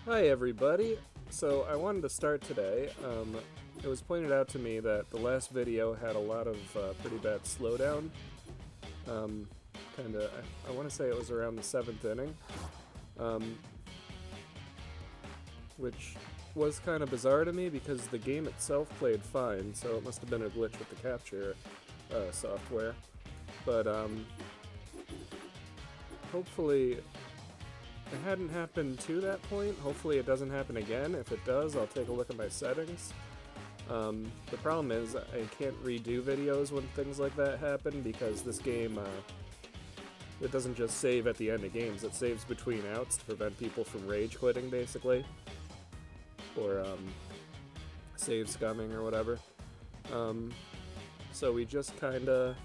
Hi everybody. So I wanted to start today. It was pointed out to me that the last video had a lot of pretty bad slowdown. I want to say it was around the 7th inning, which was kind of bizarre to me because the game itself played fine, so it must have been a glitch with the capture software. But hopefully it hadn't happened to that point. Hopefully it doesn't happen again. If it does, I'll take a look at my settings. The problem is I can't redo videos when things like that happen because this game, it doesn't just save at the end of games. It saves between outs to prevent people from rage quitting, basically. Or save scumming or whatever. So we'll just kind of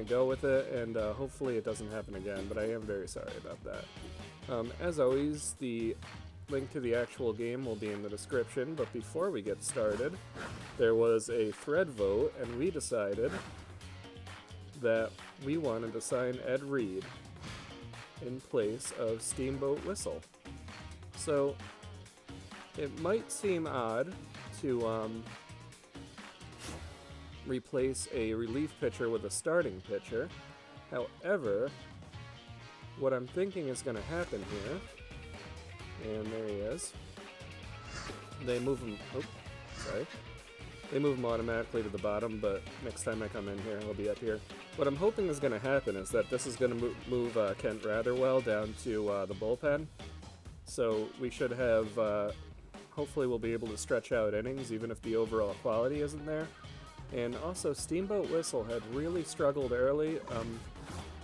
go with it, and hopefully it doesn't happen again, but I am very sorry about that. As always, the link to the actual game will be in the description, but before we get started, there was a thread vote, and we decided that we wanted to sign Ed Reed in place of Steamboat Wissele. So, it might seem odd to replace a relief pitcher with a starting pitcher. However, what I'm thinking is going to happen here, and there he is. They move him. They move him automatically to the bottom, but next time I come in here, he'll be up here. What I'm hoping is going to happen is that this is going to move Kent Ratherwell down to the bullpen. So we should have. Hopefully, we'll be able to stretch out innings, even if the overall quality isn't there. And also, Steamboat Wissele had really struggled early.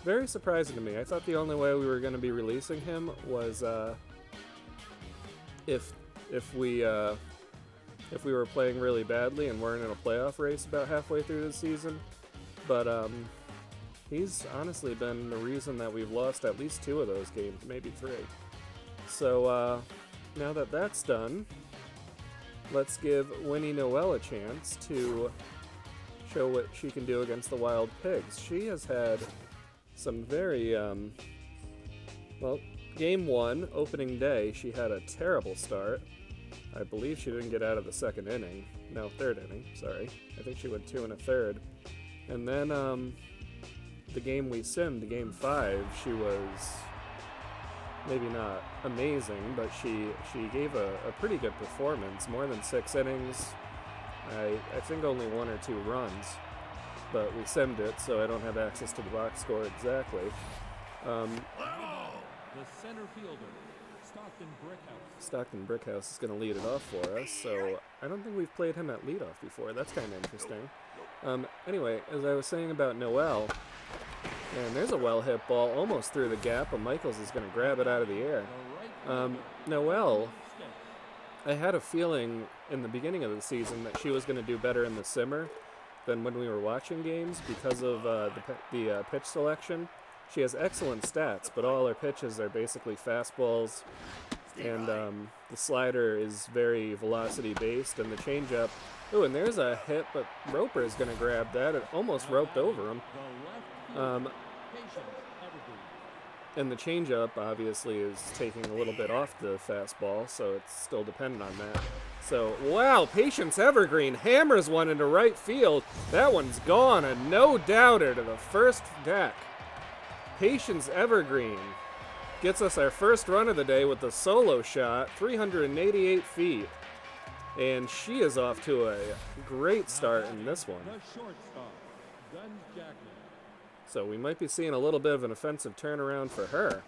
Very surprising to me. I thought the only way we were going to be releasing him was if we were playing really badly and weren't in a playoff race about halfway through the season. But he's honestly been the reason that we've lost at least 2 of those games, maybe 3. So now that that's done, let's give Winnie Noelle a chance to show what she can do against the Wild Pigs. She has had some very, well, game 1, opening day, she had a terrible start. I believe she didn't get out of the 2nd inning. No, 3rd inning, sorry. I think she went 2 1/3. And then, the game we simmed, game 5, she was maybe not amazing, but she gave a pretty good performance, more than 6 innings. I think only 1 or 2 runs, but we simmed it, so I don't have access to the box score exactly. The center fielder, Stockton Brickhouse is going to lead it off for us, so I don't think we've played him at leadoff before. That's kind of interesting. Anyway, as I was saying about Noelle, and there's a well-hit ball almost through the gap, but Michaels is going to grab it out of the air. Noelle, I had a feeling in the beginning of the season that she was going to do better in the simmer than when we were watching games because of the pitch selection. She has excellent stats, but all her pitches are basically fastballs, and the slider is very velocity-based, and the changeup... Ooh, and there's a hit, but Roper is going to grab that. It almost roped over him. And the changeup, obviously, is taking a little bit off the fastball, so it's still dependent on that. So, wow, Patience Evergreen hammers one into right field. That one's gone, a no-doubter to the first deck. Patience Evergreen gets us our first run of the day with the solo shot, 388 feet. And she is off to a great start in this one. So we might be seeing a little bit of an offensive turnaround for her.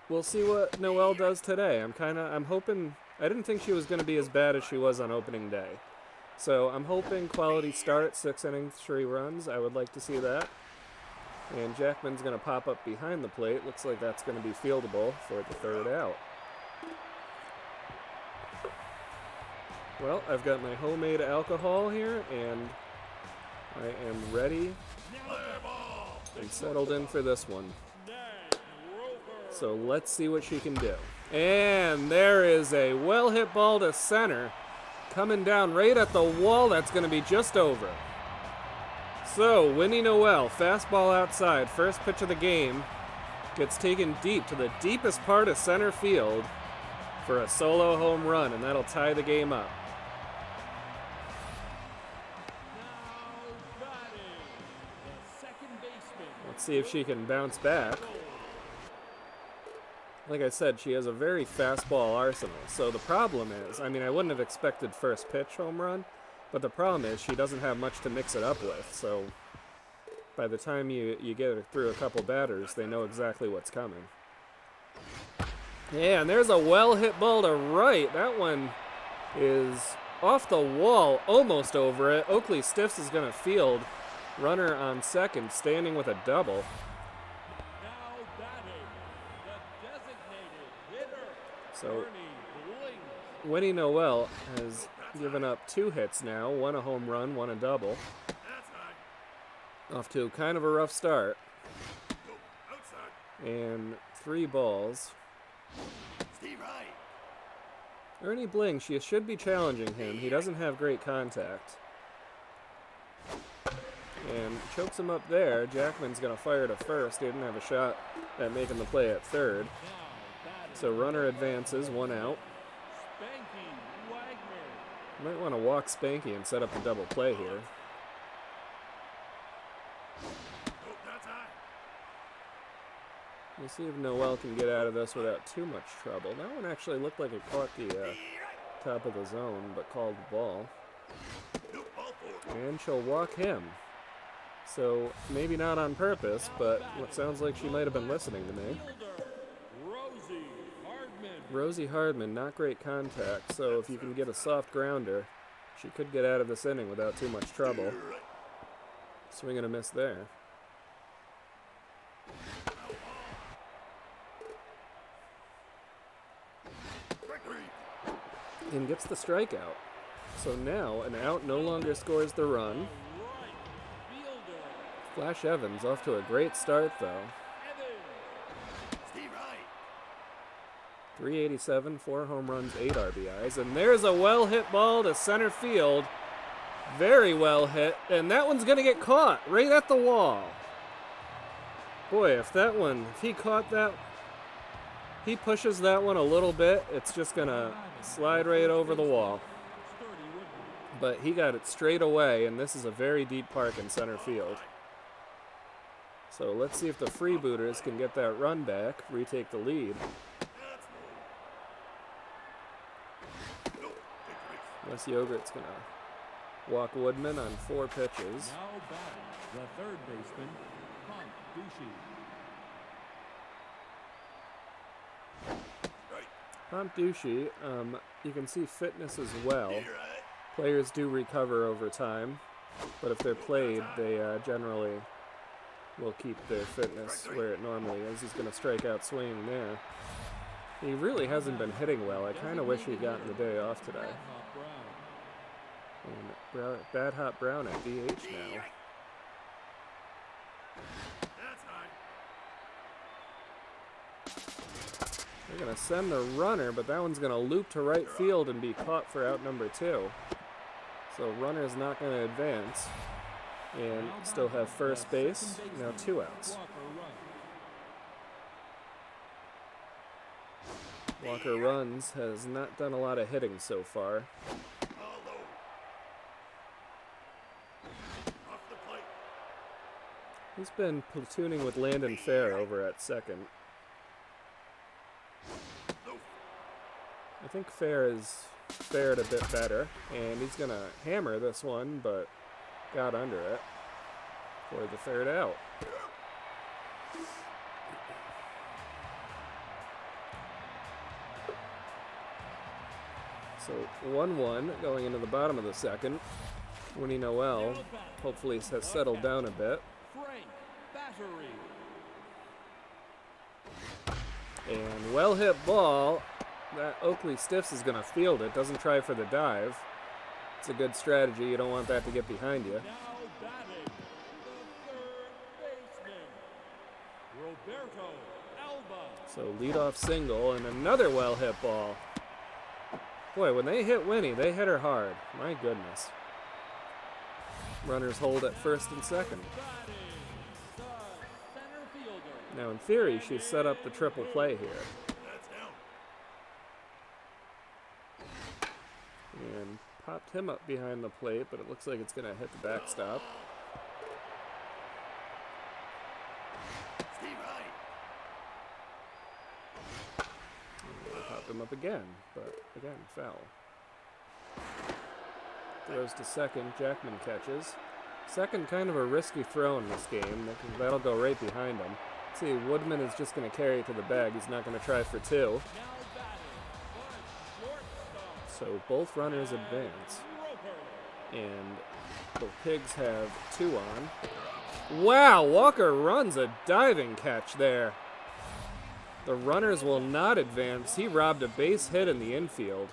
We'll see what Noelle does today. I'm hoping... I didn't think she was going to be as bad as she was on opening day. So I'm hoping quality start, 6 innings, 3 runs. I would like to see that. And Jackman's going to pop up behind the plate. Looks like that's going to be fieldable for the 3rd out. Well, I've got my homemade alcohol here, and I am ready and settled in for this one. So let's see what she can do. And there is a well-hit ball to center. Coming down right at the wall. That's going to be just over. So, Winnie Noelle, fastball outside. First pitch of the game. gets taken deep to the deepest part of center field for a solo home run, and that'll tie the game up. Now batting, the second baseman. Let's see if she can bounce back. Like I said, she has a very fastball arsenal. So the problem is, I mean, I wouldn't have expected first pitch home run, but the problem is she doesn't have much to mix it up with. So by the time you get her through a couple batters, they know exactly what's coming. Yeah, and there's a well-hit ball to right. That one is off the wall, almost over it. Oakley Stiffs is going to field. Runner on second, standing with a double. Now batting, the designated hitter. So Bernie Bling. Winnie Noelle has given up 2 hits now, 1 a home run, 1 a double. Off to kind of a rough start. And 3 balls. Ernie Bling, she should be challenging him. He doesn't have great contact. And chokes him up there. Jackman's going to fire to first. He didn't have a shot at making the play at third. So runner advances, 1 out. Spanky Wagner. Might want to walk Spanky and set up the double play here. We'll see if Noelle can get out of this without too much trouble. That one actually looked like it caught the top of the zone, but called the ball. And she'll walk him. So maybe not on purpose, but it sounds like she might have been listening to me. Rosie Hardman. Rosie Hardman, not great contact, so if you can get a soft grounder, she could get out of this inning without too much trouble. Swing and a miss there. And gets the strikeout. So now an out no longer scores the run. Flash Evans off to a great start though. 387, 4 home runs, 8 RBIs. And there's a well-hit ball to center field. Very well hit. And that one's going to get caught right at the wall. Boy, if he caught that, he pushes that one a little bit, it's just going to slide right over the wall. But he got it straight away, and this is a very deep park in center field. So let's see if the Freebooters can get that run back, retake the lead. Les Yogurt's going to walk Woodman on 4 pitches. Now batting, the third baseman, Punk Ducey. Pomp Ducey, you can see fitness as well. Players do recover over time, but if they're played, they generally will keep their fitness where it normally is. He's going to strike out swinging there. He really hasn't been hitting well. I kind of wish he'd gotten the day off today. And Bad Hot Brown at DH now. They're going to send the runner, but that one's going to loop to right field and be caught for out number 2. So runner's not going to advance and still have first base. Now 2 outs. Walker runs, has not done a lot of hitting so far. He's been platooning with Landon Fair over at second. I think Fair has fared a bit better, and he's going to hammer this one, but got under it for the third out. So 1-1 going into the bottom of the second. Winnie Noelle hopefully has settled down a bit. Frank Battery. And well-hit ball. That Oakley Stiffs is going to field it. Doesn't try for the dive. It's a good strategy. You don't want that to get behind you. Now batting, the third baseman, Roberto Alba. So leadoff single and another well-hit ball. Boy, when they hit Winnie, they hit her hard. My goodness. Runners hold at first and second. Batting, the center fielder, Now, in theory, she's set up the triple play here. And popped him up behind the plate, but it looks like it's going to hit the backstop. Popped him up again, but again, foul. Throws to second, Jackman catches. Second, kind of a risky throw in this game. That'll go right behind him. See, Woodman is just going to carry it to the bag. He's not going to try for two. So both runners advance. And the Pigs have two on. Wow, Walker runs a diving catch there. The runners will not advance. He robbed a base hit in the infield.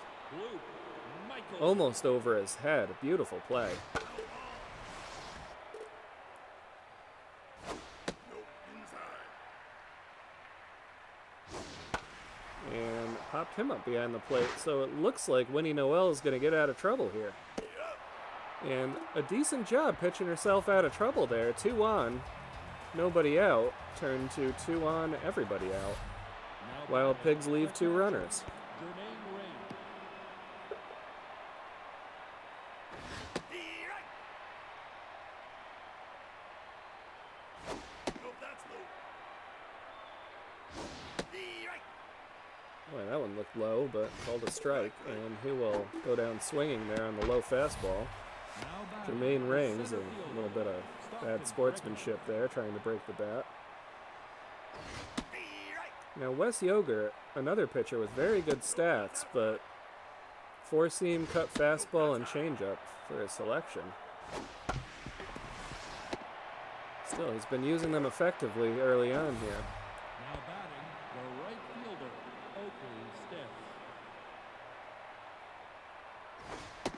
Almost over his head. A beautiful play. And popped him up behind the plate. So it looks like Winnie Noelle is going to get out of trouble here. And a decent job pitching herself out of trouble there. 2 on, nobody out. Turn to 2 on, everybody out. Wild Pigs leave 2 runners. Boy, that one looked low, but called a strike, and he will go down swinging there on the low fastball. Jermaine rings, a little bit of bad sportsmanship there, trying to break the bat. Now, Wes Yoger, another pitcher with very good stats, but 4-seam, cut fastball, and changeup for his selection. Still, he's been using them effectively early on here. Now batting, the right fielder, Oakley Stiff.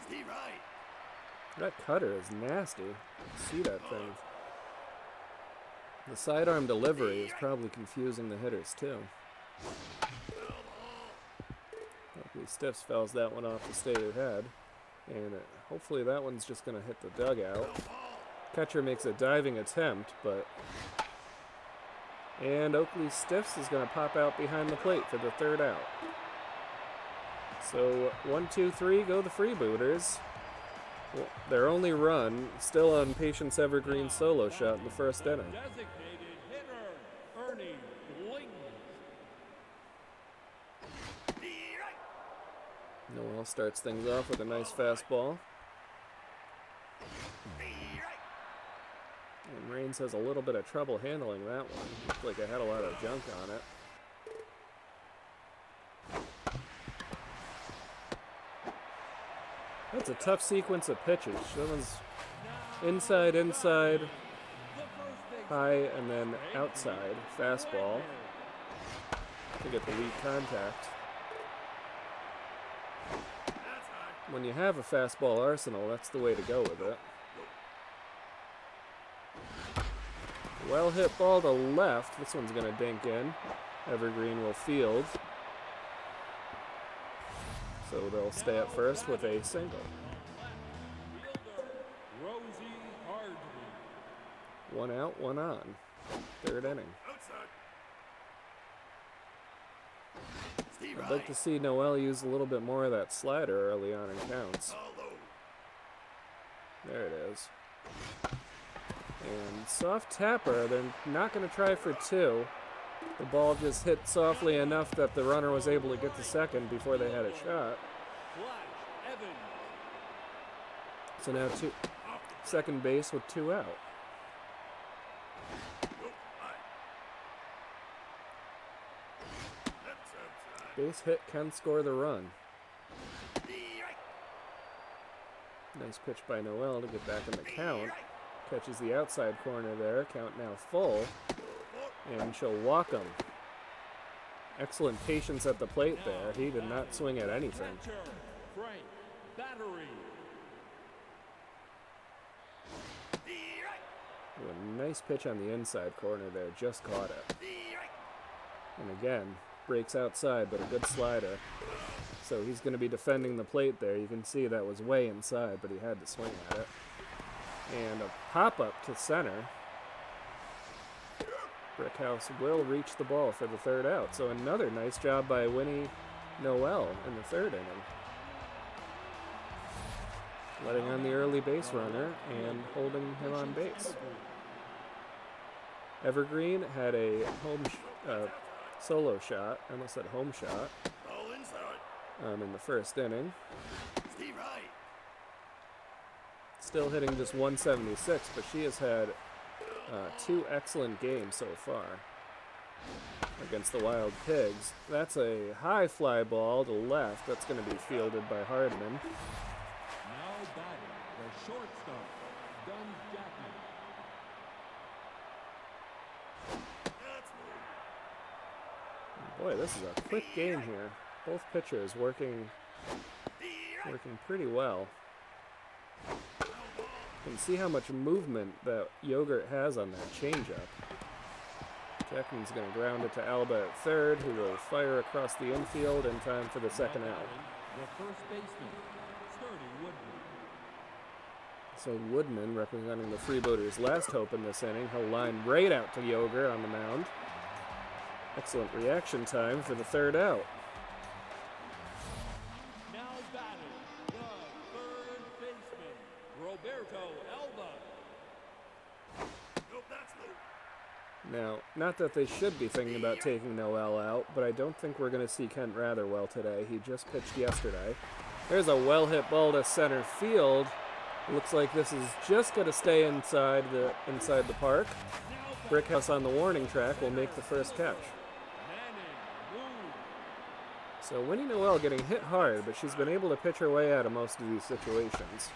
Steve Wright. That cutter is nasty. See that thing. The sidearm delivery is probably confusing the hitters too. Oakley Stiffs fouls that one off the stated head. And hopefully that one's just going to hit the dugout. Catcher makes a diving attempt, but... And Oakley Stiffs is going to pop out behind the plate for the 3rd out. So 1, 2, 3 go the Freebooters. Well, their only run, still on Patience Evergreen's solo shot in the 1st inning. Designated hitter, Ernie Ling. Noelle starts things off with a nice fastball. And Raines has a little bit of trouble handling that one. Looked like it had a lot of junk on it. That's a tough sequence of pitches. That one's inside, inside, high, and then outside. Fastball to get the weak contact. When you have a fastball arsenal, that's the way to go with it. Well hit ball to left. This one's going to dink in. Evergreen will field. So they'll stay at first with a single. Rosie Hardman. 1 out, 1 on. 3rd inning. I'd like to see Noelle use a little bit more of that slider early on in counts. There it is. And soft tapper, they're not going to try for 2. The ball just hit softly enough that the runner was able to get to second before they had a shot. So now second base with 2 out. Base hit can score the run. Nice pitch by Noelle to get back in the count. Catches the outside corner there. Count now full. And she'll walk him. Excellent patience at the plate there. He did not swing at anything. Frank Battery. A nice pitch on the inside corner there. Just caught it. And again, breaks outside, but a good slider. So he's going to be defending the plate there. You can see that was way inside, but he had to swing at it. And a pop-up to center. Brickhouse will reach the ball for the third out. So another nice job by Winnie Noelle in the third inning. Letting on the early base runner and holding him on base. Evergreen had a solo shot, I almost said home shot, in the first inning. Still hitting just 176, but she has had 2 excellent games so far against the Wild Pigs. That's a high fly ball to left. That's going to be fielded by Hardman. Now batting, the shortstop, Jackman. Boy, this is a quick game here. Both pitchers working pretty well. You can see how much movement that Yogurt has on that changeup. Jackman's going to ground it to Alba at third, who will fire across the infield in time for the second out. The first baseman, Sturdy Woodman. So Woodman, representing the Freebooters' last hope in this inning, he'll line right out to Yogurt on the mound. Excellent reaction time for the third out. Now batting, the third baseman, Roberto Alba. Nope, that's low. Now, not that they should be thinking about taking Noelle out, but I don't think we're going to see Kent Ratherwell today. He just pitched yesterday. There's a well-hit ball to center field. Looks like this is just going to stay inside the park. Brickhouse on the warning track will make the first catch. So Winnie Noelle getting hit hard, but she's been able to pitch her way out of most of these situations.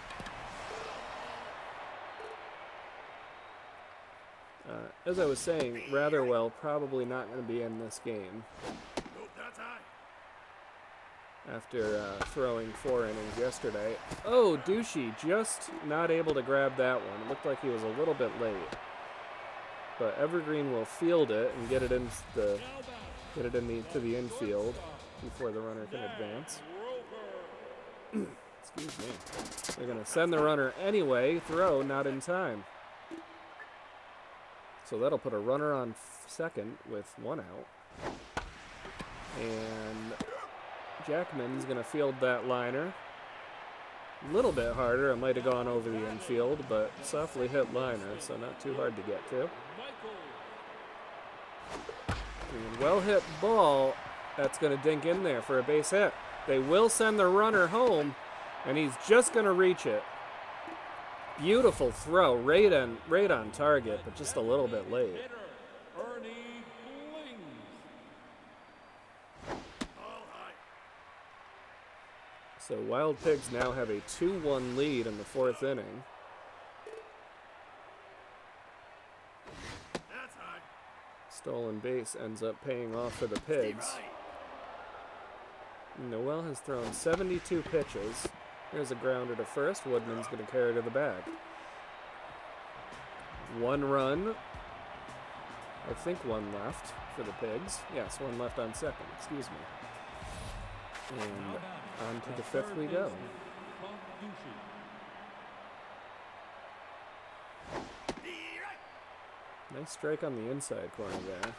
As I was saying, Ratherwell probably not going to be in this game. After throwing 4 innings yesterday. Oh, Douchey just not able to grab that one. It looked like he was a little bit late. But Evergreen will field it and get it to the infield before the runner can advance. Excuse me. They're going to send the runner anyway. Throw not in time. So that'll put a runner on second with 1 out. And Jackman's going to field that liner. A little bit harder. It might have gone over the infield, but softly hit liner, so not too hard to get to. And well hit ball. That's going to dink in there for a base hit. They will send the runner home, and he's just going to reach it. Beautiful throw, right on target, but just a little bit late. So Wild Pigs now have a 2-1 lead in the 4th inning. Stolen base ends up paying off for the Pigs. Noelle has thrown 72 pitches. Here's a grounder to first. Woodman's going to carry to the bag. 1 run. I think 1 left for the Pigs. Yes, 1 left on second. Excuse me. And on to the 5th we go. Nice strike on the inside corner there.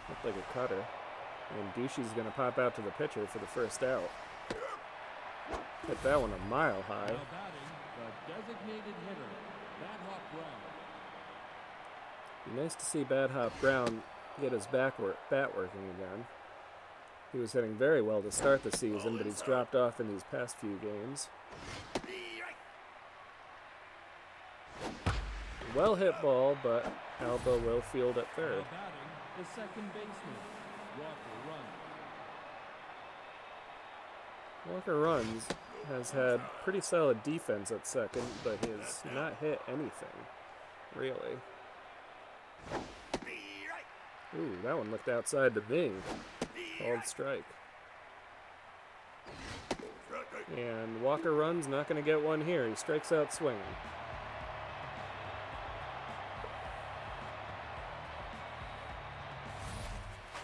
Looked like a cutter. And Douchey's going to pop out to the pitcher for the first out. Hit that one a mile high. Now batting, the designated hitter, Bad Hop Brown. Be nice to see Bad Hop Brown get his bat working again. He was hitting very well to start the season, but he's dropped off in these past few games. Well hit ball, but Alba will field at third. Now batting, the second baseman, Walker Runs has had pretty solid defense at second, but he has not hit anything, really. Ooh, that one looked outside to me. Called strike. And Walker Runs not going to get one here. He strikes out swinging.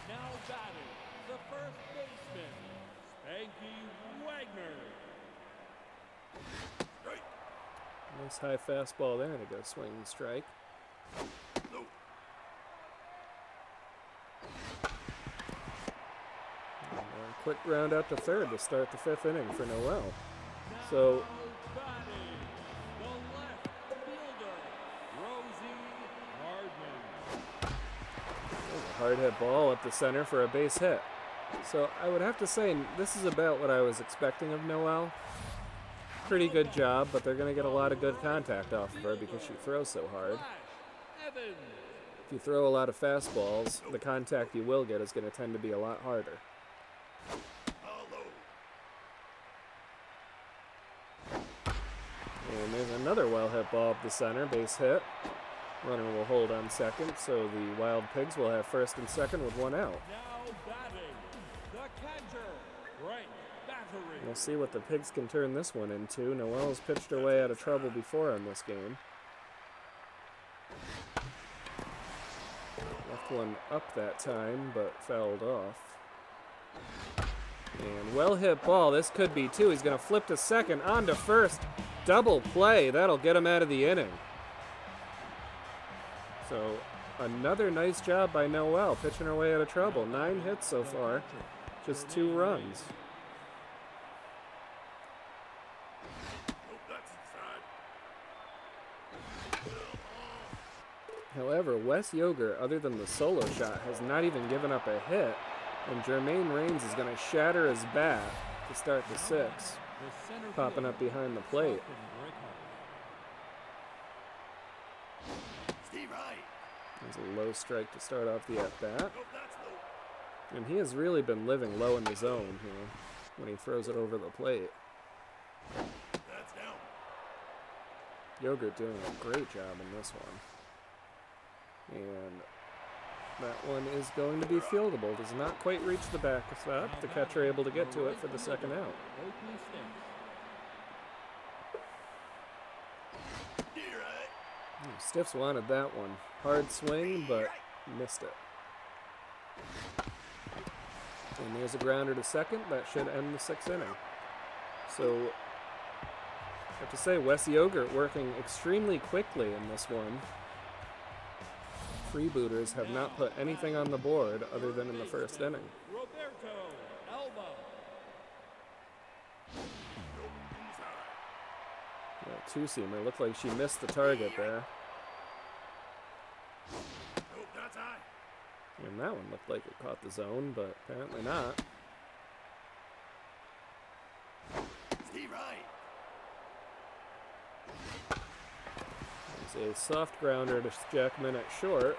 Now batting, the first baseman, Spanky Wagner. Nice high fastball there to go swinging strike. quick ground out to third to start the 5th inning for Noelle. So Batting, the left fielder, Rosie Hardman. a hard hit ball up the center for a base hit. So I would have to say this is about what I was expecting of Noelle. Pretty good job, but they're going to get a lot of good contact off of her because she throws so hard. Evans. If you throw a lot of fastballs, the contact you will get is going to tend to be a lot harder. And there's another well-hit ball up the center, base hit. Runner will hold on second, so the Wild Pigs will have first and second with one out. Now batting, the catcher, Frank Battery. We'll see what the Pigs can turn this one into. Noelle's pitched her way out of trouble before in this game. Left one up that time, but fouled off. And well-hit ball. This could be two. He's going to flip to second, on to first. Double play. That'll get him out of the inning. So another nice job by Noelle, pitching her way out of trouble. 9 hits so far, just 2 runs. However, Wes Yoger, other than the solo shot, has not even given up a hit, and Jermaine Raines is going to shatter his bat to start the 6th, popping up behind the plate. There's a low strike to start off the at-bat. And he has really been living low in the zone here when he throws it over the plate. Yoger doing a great job in this one. And that one is going to be fieldable. Does not quite reach the backstop. The catcher able to get to it for the second out. Stiffs wanted that one. Hard swing, but missed it. And there's a grounder to second. That should end the 6th inning. So, I have to say, Wes Yoger working extremely quickly in this one. Freebooters have not put anything on the board other than in the 1st inning. Roberto Alba. Two-seamer. Looked like she missed the target there. And that one looked like it caught the zone, but apparently not. There's a soft grounder to Jackman at short.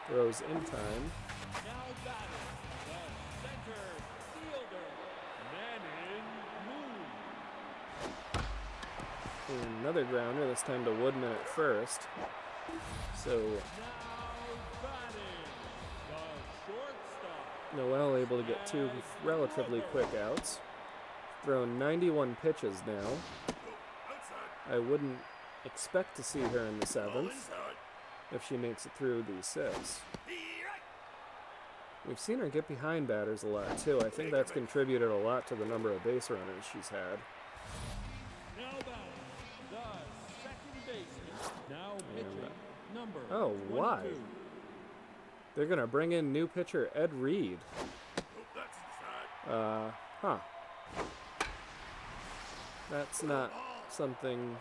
Throws in time. Now batting, the center fielder, Manon Moon. And another grounder, this time to Woodman at first. So Now batting, the shortstop. Noelle able to get 2 relatively quick outs. Thrown 91 pitches now. I wouldn't expect to see her in the 7th if she makes it through the 6th. We've seen her get behind batters a lot too. I think that's contributed a lot to the number of base runners she's had. Now batting, the second baseman. Now pitching, number Oh, why? 22. They're gonna bring in new pitcher Ed Reed. Huh. That's not something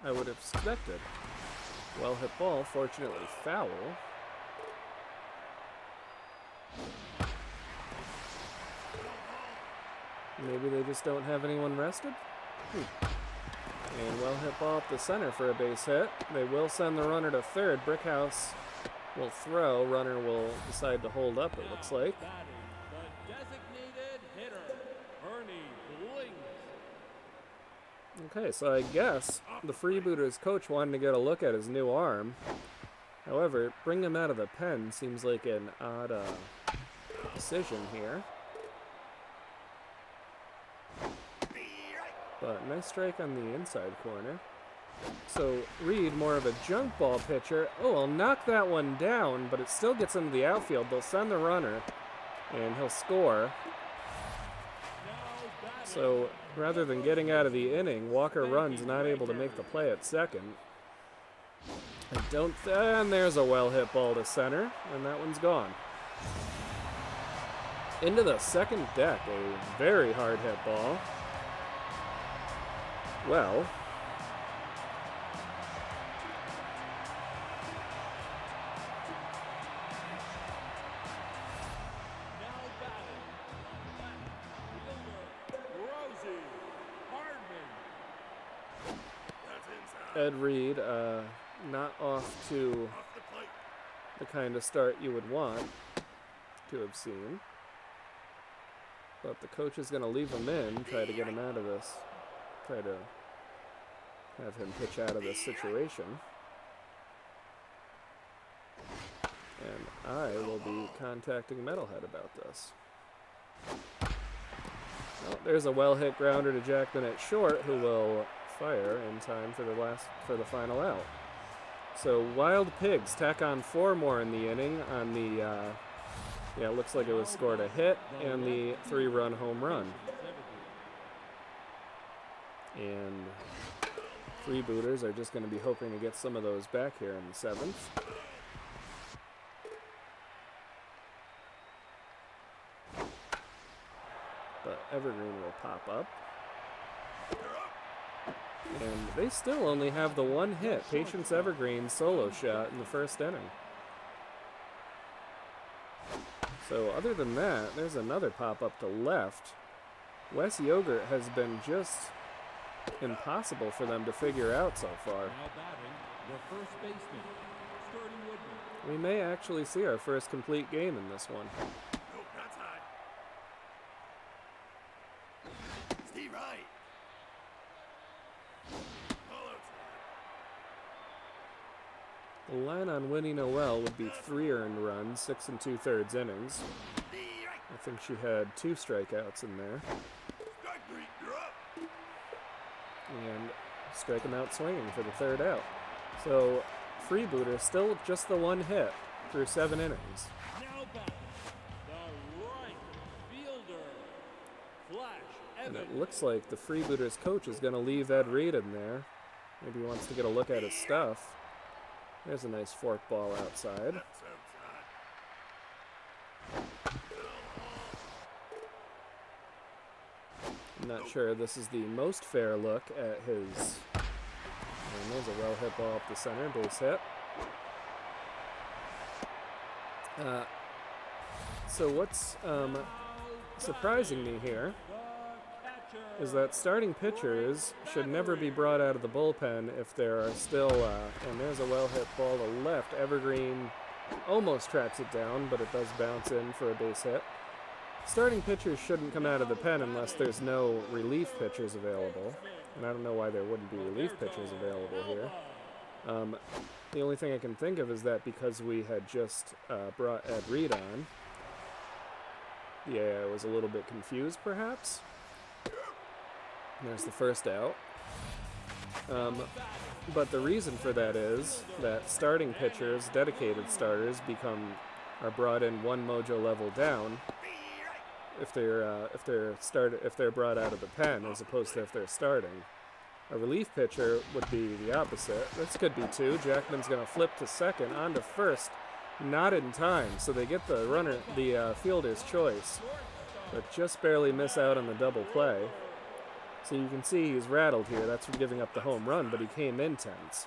I would have expected. Well hit ball, fortunately foul. Maybe they just don't have anyone rested? And well hit ball up the center for a base hit. They will send the runner to third. Brickhouse will throw. Runner will decide to hold up, it looks like. Batting, the designated hitter, Ernie Blinks. Okay, so I guess the Freebooters coach wanted to get a look at his new arm. However, bring him out of the pen seems like an odd decision here. But nice strike on the inside corner. So Reed, more of a junk ball pitcher. Oh, he'll knock that one down, but it still gets into the outfield. They'll send the runner, and he'll score. So rather than getting out of the inning, Walker runs, not able to make the play at second. And there's a well-hit ball to center, and that one's gone. Into the second deck, a very hard hit ball. Well, Now batting. Fielder, Rosie Hardman. That's inside. Ed Reed, not off to Off the plate. the kind of start you would want to have seen. But the coach is going to leave him in, try to get him out of this. Try to have him pitch out of this situation. And I will be contacting Metalhead about this. Well, there's a well-hit grounder to Jackman at short, who will fire in time for the final out. So Wild Pigs tack on 4 more in the inning on the, yeah, it looks like it was scored a hit and the 3-run home run. And Freebooters are just going to be hoping to get some of those back here in the 7th. But Evergreen will pop up. And they still only have the 1 hit. Patience Evergreen solo shot in the first inning. So other than that, there's another pop-up to left. Wes Yogurt has been just impossible for them to figure out so far. Now batting, the first baseman, Sturdy Woodman. We may actually see our first complete game in this one. Nope, that's high. Steve Wright. All outside. The line on Winnie Noelle would be 3 earned runs, 6 2/3 innings. I think she had 2 strikeouts in there. Strike 3, you're up. And strike him out swinging for the 3rd out. So Freebooter still just the 1 hit through 7 innings. Now batting, the right fielder, Flash And Evans. it looks like the Freebooters coach is going to leave Ed Reed in there. Maybe he wants to get a look at his stuff. There's a nice fork ball outside. That's outside. I'm not sure this is the most fair look at his... And there's a well-hit ball up the center, base hit. So what's surprising me here is that starting pitchers should never be brought out of the bullpen if there are still, and there's a well-hit ball to left. Evergreen almost tracks it down, but it does bounce in for a base hit. Starting pitchers shouldn't come out of the pen unless there's no relief pitchers available, and I don't know why there wouldn't be relief pitchers available here. The only thing I can think of is that because we had just brought Ed Reed on, yeah, I was a little bit confused, perhaps. There's the first out. But the reason for that is that starting pitchers, dedicated starters, are brought in 1 mojo level down if they're brought out of the pen, as opposed to if they're starting. A relief pitcher would be the opposite. This could be 2. Jackman's going to flip to second, on to first, not in time, so they get the fielder's choice, but just barely miss out on the double play. So you can see he's rattled here. That's for giving up the home run, but he came in tense,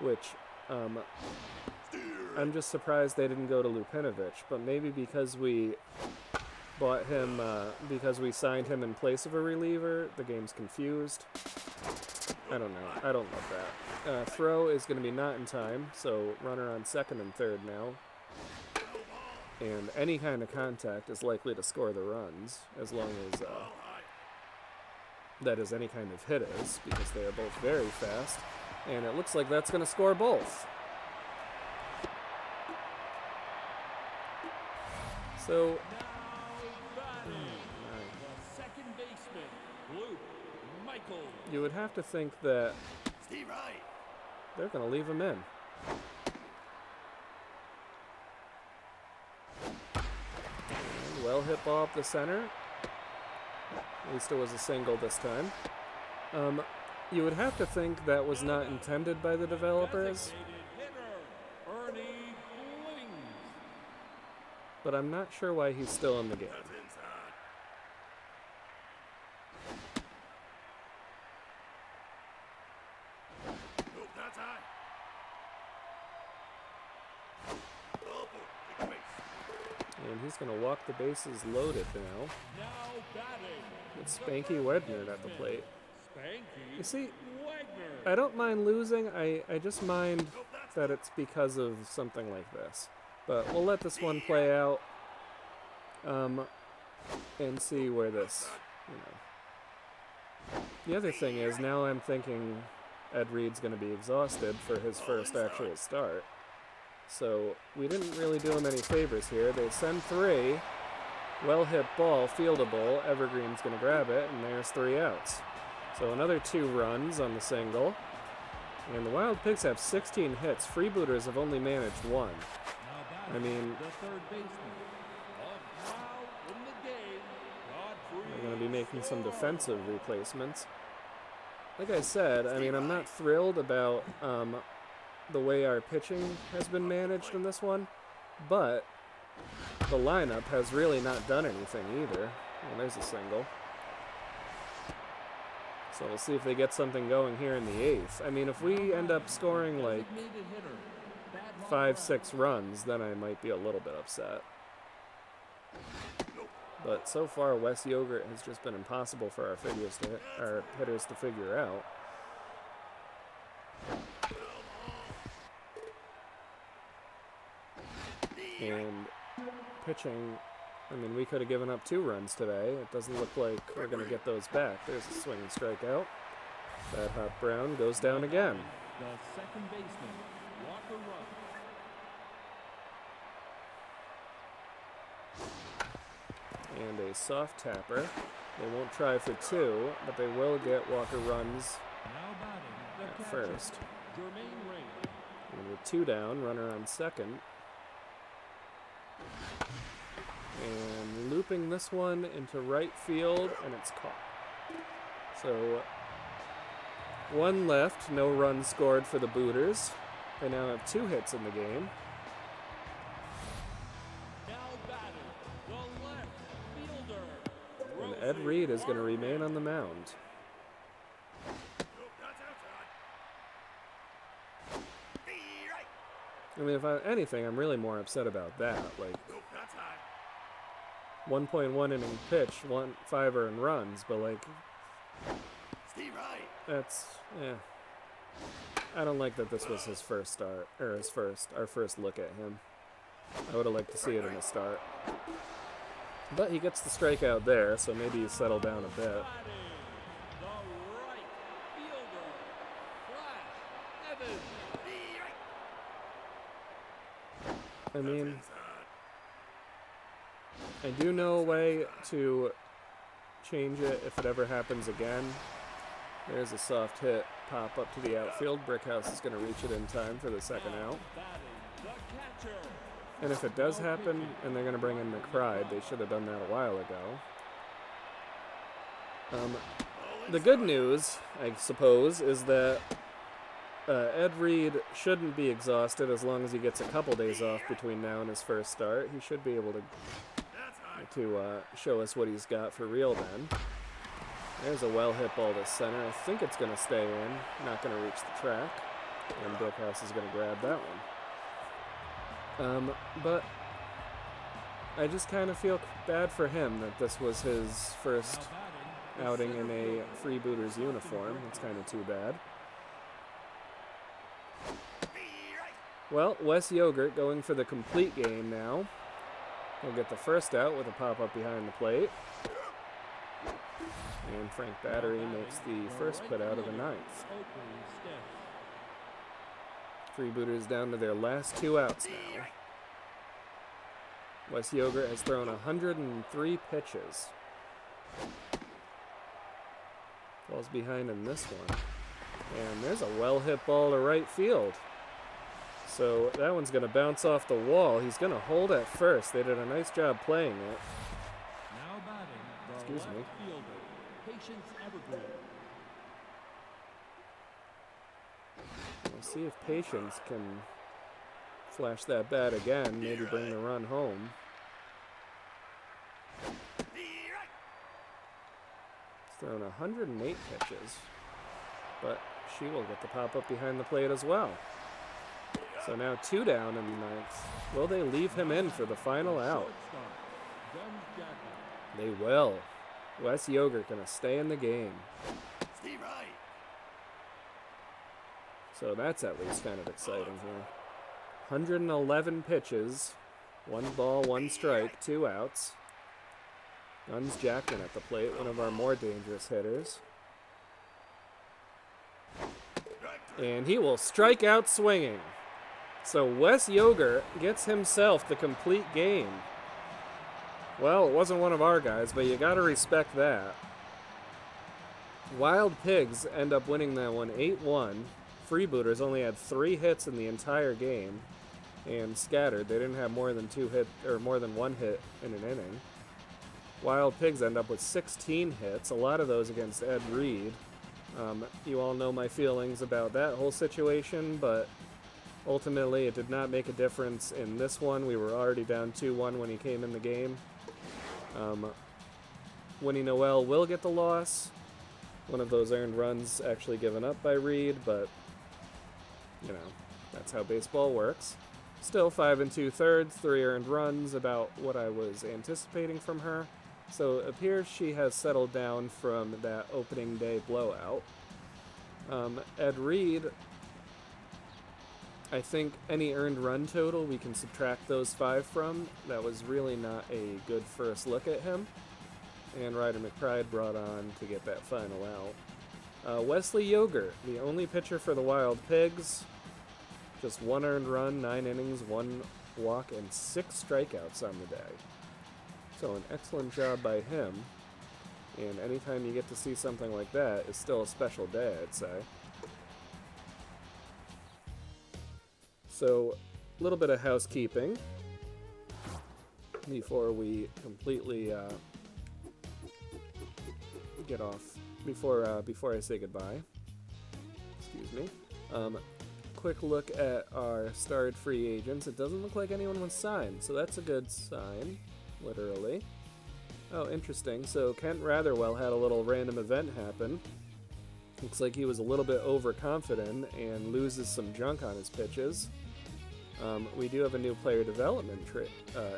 which I'm just surprised they didn't go to Lupinovich. But maybe because we bought him, because we signed him in place of a reliever, the game's confused. I don't know. I don't love that. Throw is going to be not in time, so runner on second and third now. And any kind of contact is likely to score the runs, as long as that is any kind of hit is, because they are both very fast. And it looks like that's going to score both. So, The second baseman, Luke Michael. you would have to think that Steve Wright. they're going to leave him in. And well hit ball up the center. At least it was a single this time. You would have to think that was not intended by the developers. Designated hitter, Ernie Blings. but I'm not sure why he's still in the game. That's inside. Nope, that's high. Oh, boy, big base. And he's going to walk the bases loaded now. Now batting. With Spanky Wedner at the plate. Spanky You see, Wagner. I don't mind losing. I just mind that it's because of something like this. But we'll let this one play out. And see where this, you know. The other thing is, now I'm thinking Ed Reed's going to be exhausted for his first actual start. So we didn't really do him any favors here. They send 3. Well-hit ball, fieldable. Evergreen's going to grab it, and there's 3 outs. So another 2 runs on the single. And the Wild Pigs have 16 hits. Freebooters have only managed 1. Now batting. I mean, The third baseman. Up now in the game. Godfrey. they're going to be making some defensive replacements. Like I said, I mean, I'm not thrilled about the way our pitching has been managed in this one, but the lineup has really not done anything either. Well, there's a single. So we'll see if they get something going here in the 8th. I mean, if we end up scoring like Designated hitter. Bad luck 5, right. 6 runs, then I might be a little bit upset. But so far, Wes Yogurt has just been impossible for our hitters to figure out. And pitching, I mean, we could have given up 2 runs today. It doesn't look like we're going to get those back. There's a swing and strikeout. That Hot Brown goes down again. The second baseman. Walker runs. And a soft tapper. They won't try for 2, but they will get Walker runs Now batting. The at catcher. first. Jermaine Ray. And with 2 down, runner on second. And looping this one into right field, and it's caught. So 1 left, no runs scored for the Booters. They now have 2 hits in the game. Now batting. The left fielder. And Ed Reed is going to remain on the mound. Nope, that's outside. Right. I mean, if anything, I'm really more upset about that. Like, Nope, that's high. 1.1 inning pitch, 5 earned runs, but like, Steve right. that's, yeah. I don't like that this was his first start, or our first look at him. I would have liked to see it in the start. But he gets the strikeout there, so maybe he's settled down a bit. Batting. The right fielder. Flash Evans. Right. I mean, Inside. I do know a way to change it if it ever happens again. There's a soft hit, pop up to the outfield. Brickhouse is going to reach it in time for the second out. Batting. The catcher. And if it does happen, and they're going to bring in McBride, they should have done that a while ago. The good news, I suppose, is that Ed Reed shouldn't be exhausted as long as he gets a couple days off between now and his first start. He should be able That's high. to show us what he's got for real then. There's a well-hit ball to center. I think it's going to stay in. Not going to reach the track. And Brickhouse is going to grab that one. But I just kind of feel bad for him that this was his first Now batting. outing in a Freebooters uniform. It's kind of too bad. Well, Wes Yogurt going for the complete game now. He'll get the first out with a pop-up behind the plate. And Frank Battery makes the first put out of the 9th. Oakley Stiff. Freebooters down to their last 2 outs now. Wes Yogurt has thrown 103 pitches. Falls behind in this one. And there's a well-hit ball to right field. So that one's going to bounce off the wall. He's going to hold at first. They did a nice job playing it. Now batting. The Excuse left me. fielder. Patience Evergreen. We'll see if Patience can flash that bat again, maybe bring the run home. thrown 108 pitches, but she will get the pop-up behind the plate as well. So now 2 down in the 9th. Will they leave him in for the final out? They will. Wes Yogurt gonna stay in the game. Steve Wright. So that's at least kind of exciting here. 111 pitches, 1 ball, 1 strike, 2 outs. Guns Jackman at the plate, one of our more dangerous hitters. And he will strike out swinging. So Wes Yogurt gets himself the complete game. Well, it wasn't one of our guys, but you gotta respect that. Wild Pigs end up winning that one 8-1. Freebooters only had 3 hits in the entire game and scattered. They didn't have more than 1 hit in an inning. Wild Pigs end up with 16 hits, a lot of those against Ed Reed. You all know my feelings about that whole situation, but ultimately it did not make a difference in this one. We were already down 2-1 when he came in the game. Winnie Noelle will get the loss. One of those earned runs actually given up by Reed, but, you know, that's how baseball works. Still 5 2/3, 3 earned runs, about what I was anticipating from her. So it appears she has settled down from that opening day blowout. Ed Reed, I think any earned run total we can subtract those 5 from. That was really not a good first look at him. And Ryder McBride brought on to get that final out. Wesley Yogurt, the only pitcher for the Wild Pigs. Just 1 earned run, 9 innings, 1 walk, and 6 strikeouts on the day. So an excellent job by him. And anytime you get to see something like that, it's still a special day, I'd say. So, a little bit of housekeeping before we completely get off. Before I say goodbye. Excuse me. Quick look at our starred free agents. It doesn't look like anyone was signed, so that's a good sign, literally. Oh, interesting. So Kent Ratherwell had a little random event happen. Looks like he was a little bit overconfident and loses some junk on his pitches. We do have a new player development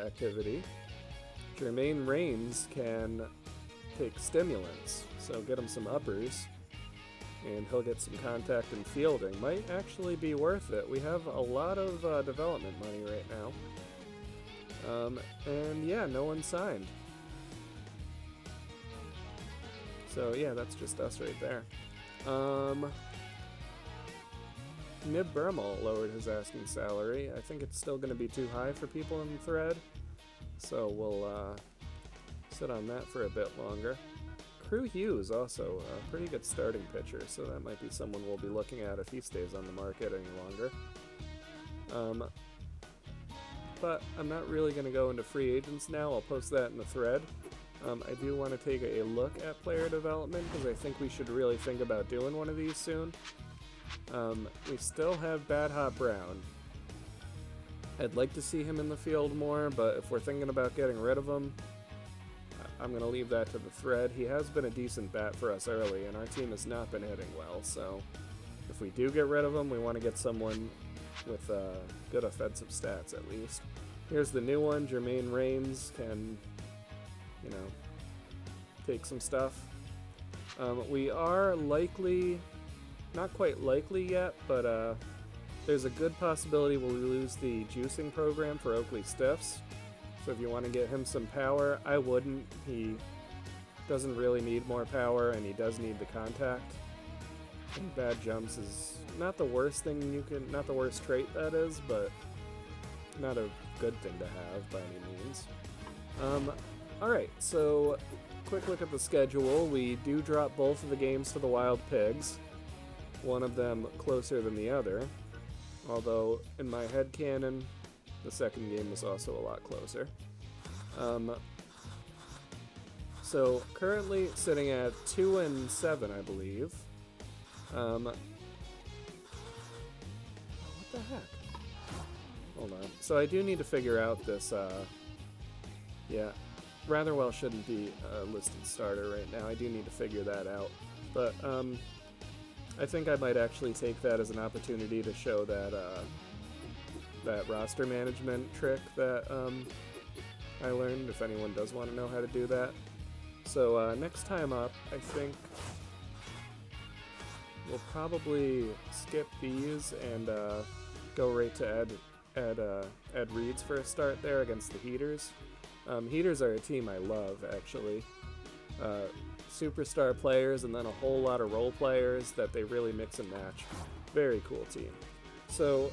activity. Jermaine Rains can take stimulants, so get him some uppers, and he'll get some contact and fielding. Might actually be worth it. We have a lot of development money right now. And yeah, no one signed. So yeah, that's just us right there. Nib Bermal lowered his asking salary. I think it's still going to be too high for people in the thread, so we'll sit on that for a bit longer. Crew Hughes also a pretty good starting pitcher, so that might be someone we'll be looking at if he stays on the market any longer. But I'm not really going to go into free agents now. I'll post that in the thread. I do want to take a look at player development because I think we should really think about doing one of these soon. We still have Bad Hot Brown. I'd like to see him in the field more, but if we're thinking about getting rid of him, I'm going to leave that to the thread. He has been a decent bat for us early, and our team has not been hitting well, so if we do get rid of him, we want to get someone with good offensive stats at least. Here's the new one. Jermaine Rains can, you know, take some stuff. We are likely, not quite likely yet, but there's a good possibility we'll lose the juicing program for Oakley Stiffs. So if you want to get him some power, I wouldn't. He doesn't really need more power, and he does need the contact. And bad jumps is not the worst thing not the worst trait that is, but not a good thing to have by any means. Alright, so quick look at the schedule. We do drop both of the games to the Wild Pigs. One of them closer than the other. Although, in my headcanon, the second game was also a lot closer. So, currently sitting at 2-7, I believe. What the heck? Hold on. So I do need to figure out this, yeah. rather well shouldn't be a listed starter right now. I do need to figure that out. But I think I might actually take that as an opportunity to show that that roster management trick that I learned, if anyone does want to know how to do that. So next time up, I think we'll probably skip these and go right to Ed Reed's for a start there against the Heaters. Heaters are a team I love, actually. Superstar players and then a whole lot of role players that they really mix and match. Very cool team. So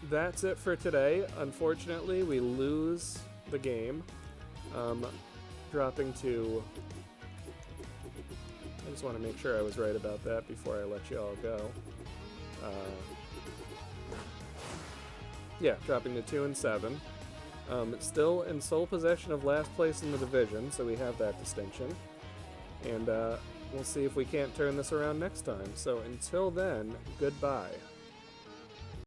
that's it for today. Unfortunately, we lose the game, dropping to... I just want to make sure I was right about that before I let you all go. Yeah, dropping to 2-7. Still in sole possession of last place in the division, so we have that distinction. And we'll see if we can't turn this around next time. So until then, goodbye.